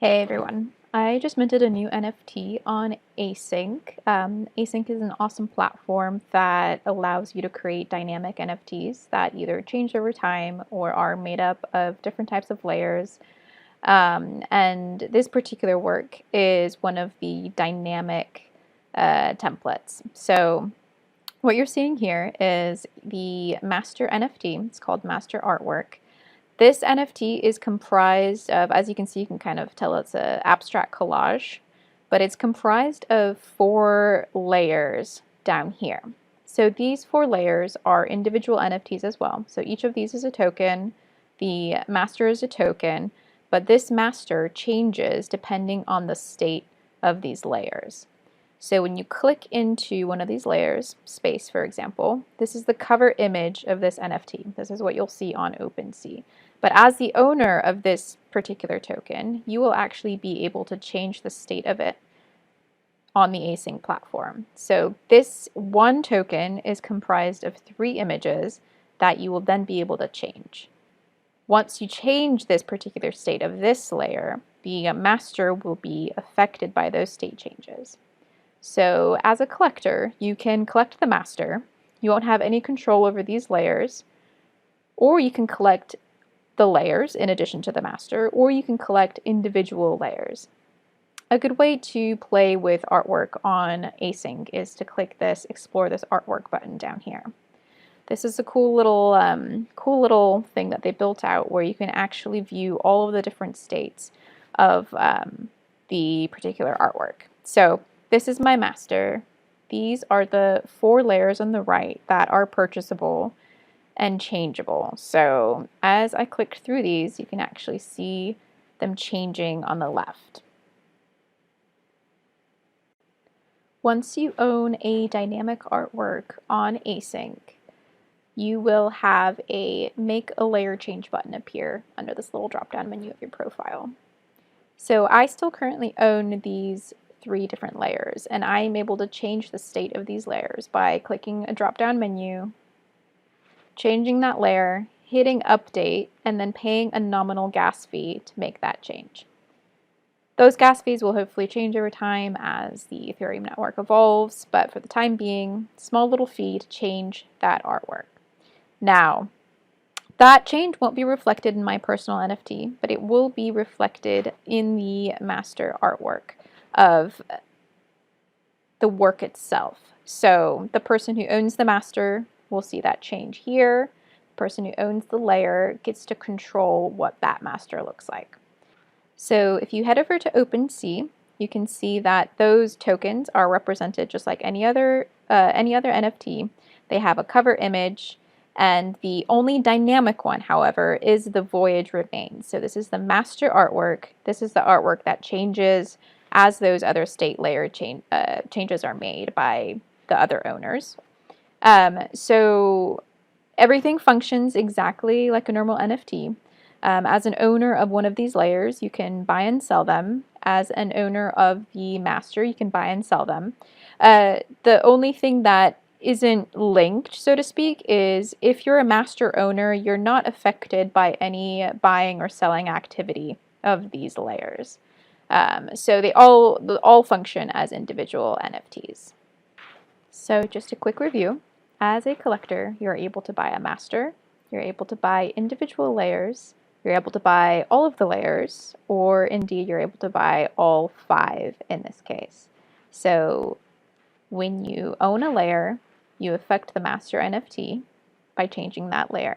Hey everyone, I just minted a new NFT on Async. Async is an awesome platform that allows you to create dynamic NFTs that either change over time or are made up of different types of layers. And this particular work is one of the dynamic templates. So what you're seeing here is the master NFT. It's called Master Artwork. This NFT is comprised of, as you can see, you can kind of tell it's an abstract collage, but it's comprised of 4 layers down here. So these 4 layers are individual NFTs as well. So each of these is a token. The master is a token, but this master changes depending on the state of these layers. So when you click into one of these layers, space for example, this is the cover image of this NFT. This is what you'll see on OpenSea. But as the owner of this particular token, you will actually be able to change the state of it on the Async platform. So this one token is comprised of 3 images that you will then be able to change. Once you change this particular state of this layer, the master will be affected by those state changes. So as a collector, you can collect the master. You won't have any control over these layers, or you can collect the layers in addition to the master, or you can collect individual layers. A good way to play with artwork on Async is to click this Explore this artwork button down here. This is a cool little thing that they built out where you can actually view all of the different states of the particular artwork. So this is my master. These are the 4 layers on the right that are purchasable and changeable. So as I click through these, you can actually see them changing on the left. Once you own a dynamic artwork on Async, you will have a Make a Layer Change button appear under this little drop-down menu of your profile. So I still currently own these 3 different layers, and I am able to change the state of these layers by clicking a drop-down menu, changing that layer, hitting update, and then paying a nominal gas fee to make that change. Those gas fees will hopefully change over time as the Ethereum network evolves, but for the time being, small little fee to change that artwork. Now, that change won't be reflected in my personal NFT, but it will be reflected in the master artwork of the work itself. So the person who owns the master will see that change here. The person who owns the layer gets to control what that master looks like. So if you head over to OpenSea, you can see that those tokens are represented just like any other NFT. They have a cover image, and the only dynamic one, however, is the Voyage Remains. So this is the master artwork. This is the artwork that changes as those other state layer changes are made by the other owners. So everything functions exactly like a normal NFT. As an owner of one of these layers, you can buy and sell them. As an owner of the master, you can buy and sell them. The only thing that isn't linked, so to speak, is if you're a master owner, you're not affected by any buying or selling activity of these layers. So they all function as individual NFTs. So just a quick review. As a collector, you're able to buy a master, you're able to buy individual layers, you're able to buy all of the layers, or indeed you're able to buy all 5 in this case. So when you own a layer, you affect the master NFT by changing that layer.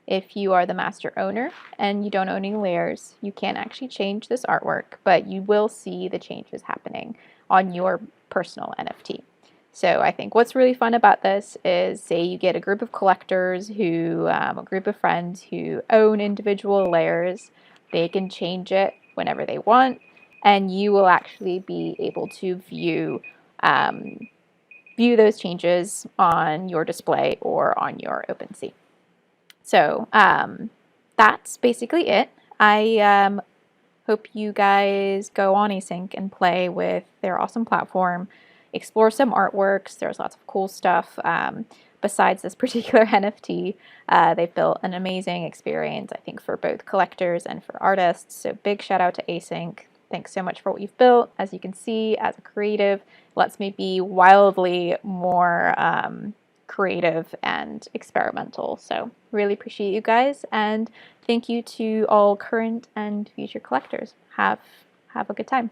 If you are the master owner and you don't own any layers, you can't actually change this artwork, but you will see the changes happening on your personal NFT. So I think what's really fun about this is, say you get a group of collectors a group of friends who own individual layers, they can change it whenever they want, and you will actually be able to view those changes on your display or on your OpenSea. So that's basically it. I hope you guys go on Async and play with their awesome platform, explore some artworks. There's lots of cool stuff. besides this particular NFT. They've built an amazing experience, I think, for both collectors and for artists. So big shout out to Async. Thanks so much for what you've built. As you can see, as a creative, lets me be wildly more creative and experimental. So really appreciate you guys, and thank you to all current and future collectors. Have a good time.